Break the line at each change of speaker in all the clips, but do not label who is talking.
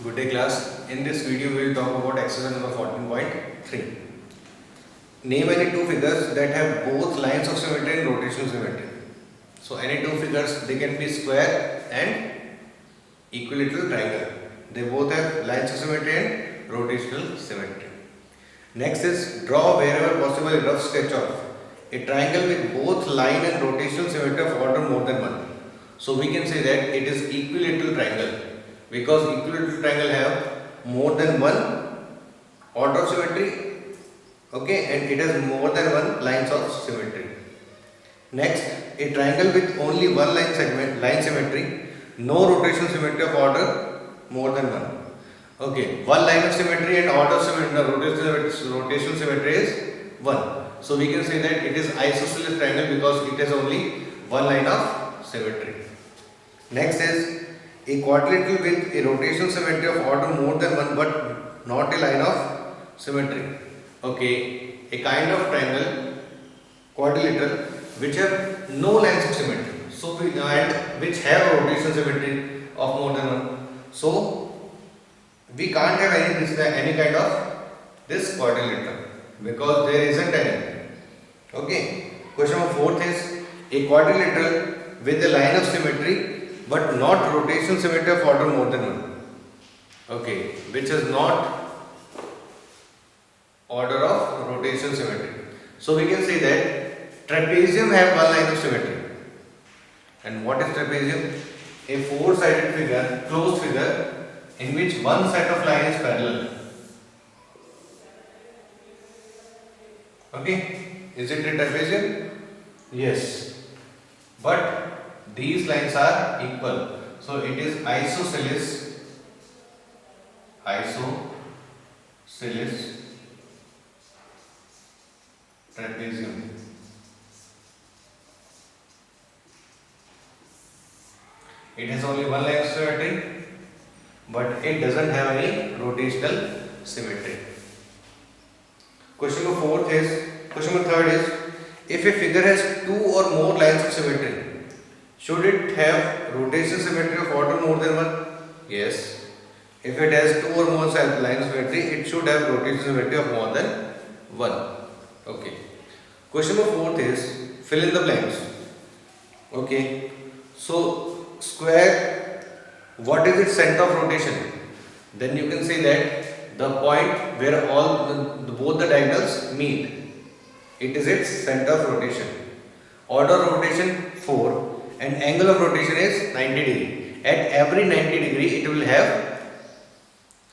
Good day class. In this video we will talk about exercise number 14.3. Name any two figures that have both lines of symmetry and rotational symmetry. So any two figures, they can be square and equilateral triangle. They both have lines of symmetry and rotational symmetry. Next is draw wherever possible a rough sketch of a triangle with both line and rotational symmetry of order more than one. So we can say that it is equilateral triangle, because equilateral triangle have more than one order of symmetry, okay, and it has more than one lines of symmetry. Next, a triangle with only one line symmetry, no rotational symmetry of order more than one. Okay, one line of symmetry and order of symmetry, rotational symmetry is 1. So we can say that it is isosceles triangle because it has only one line of symmetry. Next is a quadrilateral with a rotational symmetry of order more than one but not a line of symmetry. Okay, a kind of triangle, quadrilateral, which have no lines of symmetry. So and which have rotational symmetry of more than one. So we can't have any kind of this quadrilateral because there isn't any. Okay. Question number 4 is a quadrilateral with a line of symmetry but not rotational symmetry of order more than one. Okay, which is not order of rotational symmetry. So we can say that trapezium have one line of symmetry. And what is trapezium? A four-sided figure, closed figure, in which one set of line is parallel. Okay, is it a trapezium? Yes, but these lines are equal. So it is isosceles trapezium. It has only one line of symmetry, but it doesn't have any rotational symmetry. Question number 3rd is if a figure has two or more lines of symmetry, should it have rotational symmetry of order more than one? Yes. If it has two or more lines of symmetry, it should have rotational symmetry of more than one. Okay. Question number 4th is fill in the blanks. Okay. So square, what is its center of rotation? Then you can say that the point where both the diagonals meet, it is its center of rotation. Order of rotation 4 and angle of rotation is 90 degree. At every 90 degree it will have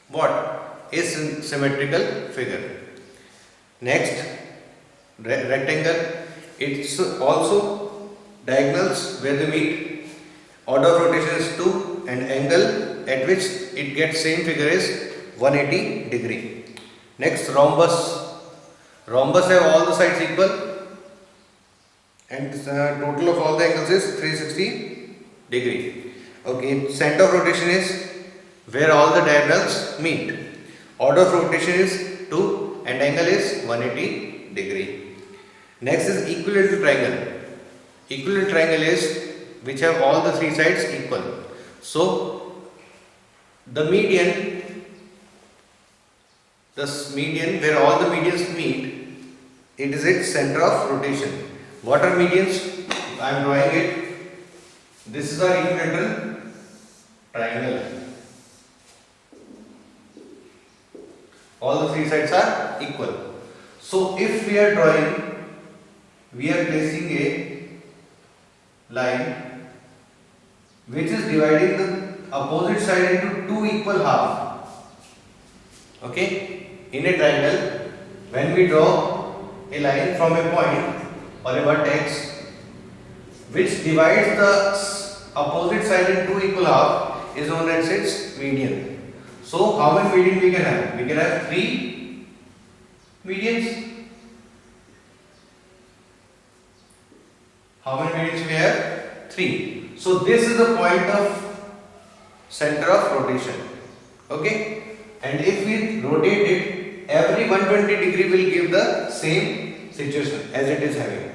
what? A symmetrical figure. Next, rectangle, it's also diagonals where they meet. Order of rotation is 2 and angle at which it gets same figure is 180 degree. Next, rhombus. Rhombus have all the sides equal and total of all the angles is 360 degree. Okay, center of rotation is where all the diagonals meet. Order of rotation is 2 and angle is 180 degree. Next is equilateral triangle. Equilateral triangle is which have all the three sides equal. So the median where all the medians meet, it is its center of rotation. What are medians? I am drawing it. This is our equilateral triangle. All the three sides are equal. So if we are placing a line which is dividing the opposite side into two equal halves. Okay? In a triangle, when we draw a line from a point or a vertex which divides the opposite side into equal half is known as its median. So how many medians we can have? We can have 3 medians. How many medians we have? 3. So this is the point of center of rotation. Okay? And if we rotate it, every 120 degree will give the same situation as it is having.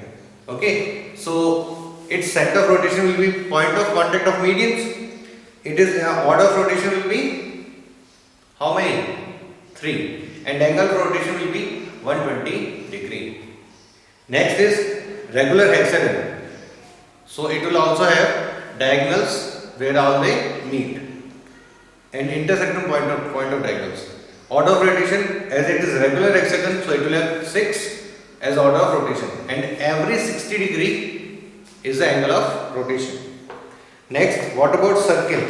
Okay, so its center of rotation will be point of contact of medians. It is order of rotation will be How many? 3. And angle of rotation will be 120 degree. Next is regular hexagon. So it will also have diagonals where all they meet and intersecting point of diagonals. Order of rotation, as it is regular hexagon, so it will have 6 as order of rotation, and every 60 degree is the angle of rotation. Next, what about circle?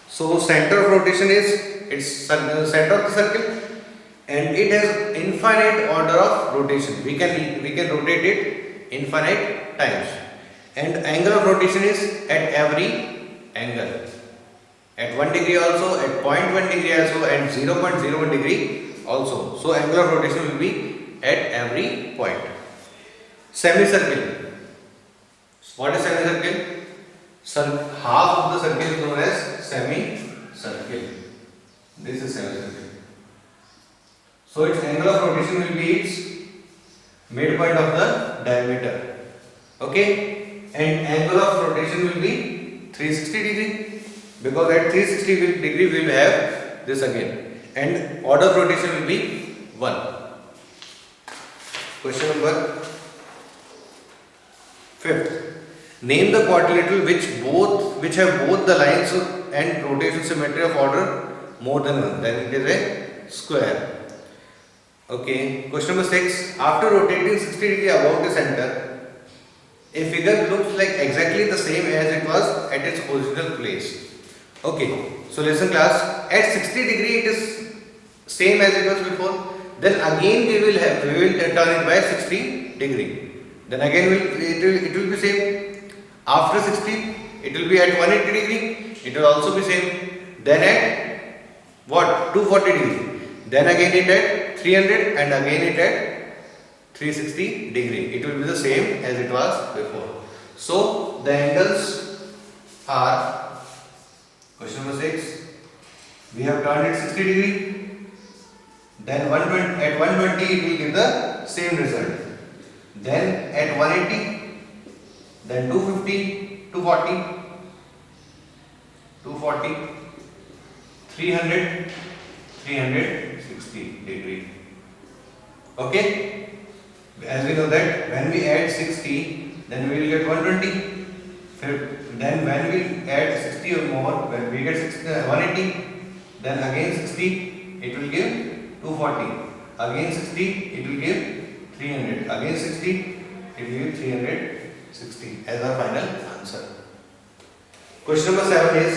So center of rotation is its center of the circle, and it has infinite order of rotation. We can rotate it infinite times, and angle of rotation is at every angle, at 1 degree also, at 0.1 degree also, and 0.01 degree also. So angle of rotation will be at every point. Semicircle. What is semicircle? Half of the circle is known as semicircle. This is semicircle. So its angle of rotation will be its midpoint of the diameter. Okay, and angle of rotation will be 360 degree, because at 360 degree we will have this again, and order of rotation will be 1. Question number 5th. Name the quadrilateral which have both the lines and rotation symmetry of order more than 1. Then it is a square. Okay. Question number 6. After rotating 60 degree above the center, a figure looks like exactly the same as it was at its original place. Okay. So listen class. At 60 degree it is same as it was before. Then again we will turn it by 60 degree. Then again it will be same. After 60 it will be at 180 degree. It will also be same. Then at what? 240 degree. Then again it at 300, and again it at 360 degree. It will be the same as it was before. So the angles are, question number 6, we have turned it 60 degree. Then at 120 it will give the same result. Then at 180, then 250, 240, 300, 360 degree. Okay. As we know that when we add 60, then we will get 120. Then when we add 60 or more, when we get 180, then again 60, it will give 240. Again 60, it will give 300. Again 60, it will give 360 as our final answer. Question number 7 is,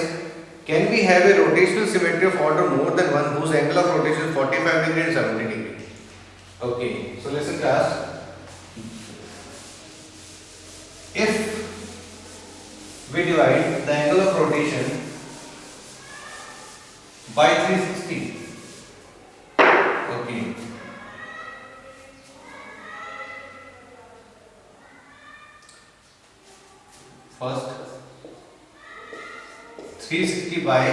can we have a rotational symmetry of order more than 1 whose angle of rotation is 45 degree and 70 degree? Okay, so listen class. If we divide the angle of rotation by 360, okay, first 360 by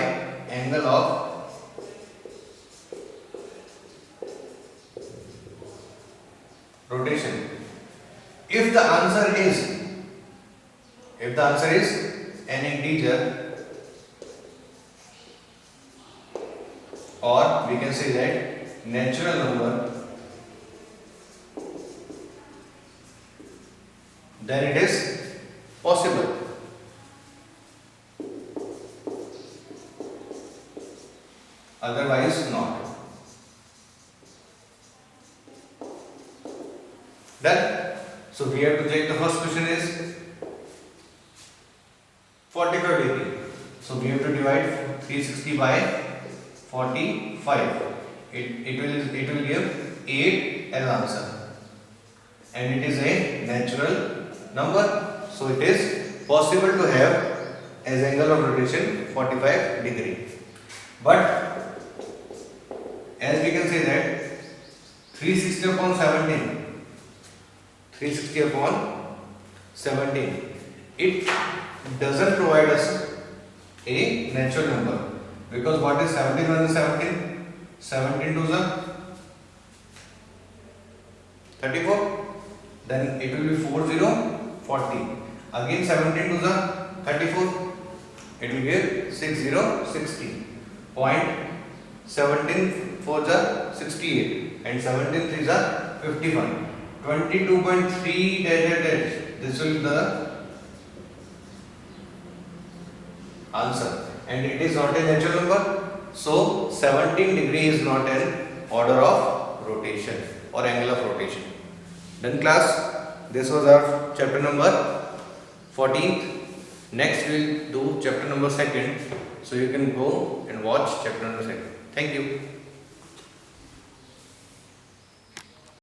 angle of rotation. If the answer is an integer, or we can say that natural number, then it is possible. Otherwise not. Done. So we have to check. The first question is 45 degree. So we have to divide 360 by 45. It will give 8 as answer, and it is a natural number. So it is possible to have as angle of rotation 45 degree. But as we can say that 360 upon 17, 360 upon 17, it doesn't provide us a natural number, because what is 17 minus 17? 17 to the 34, then it will be 40, 40. Again 17 to the 34, it will give 60, 60. Point 17 4s are 68 and 17 3s are 55. 22.3 dash dash dash. This will be the answer, and it is not a natural number. So 17 degree is not an order of rotation or angle of rotation. Done class. This was our chapter number 14th. Next we will do chapter number 2nd. So you can go and watch chapter number 2nd. Thank you.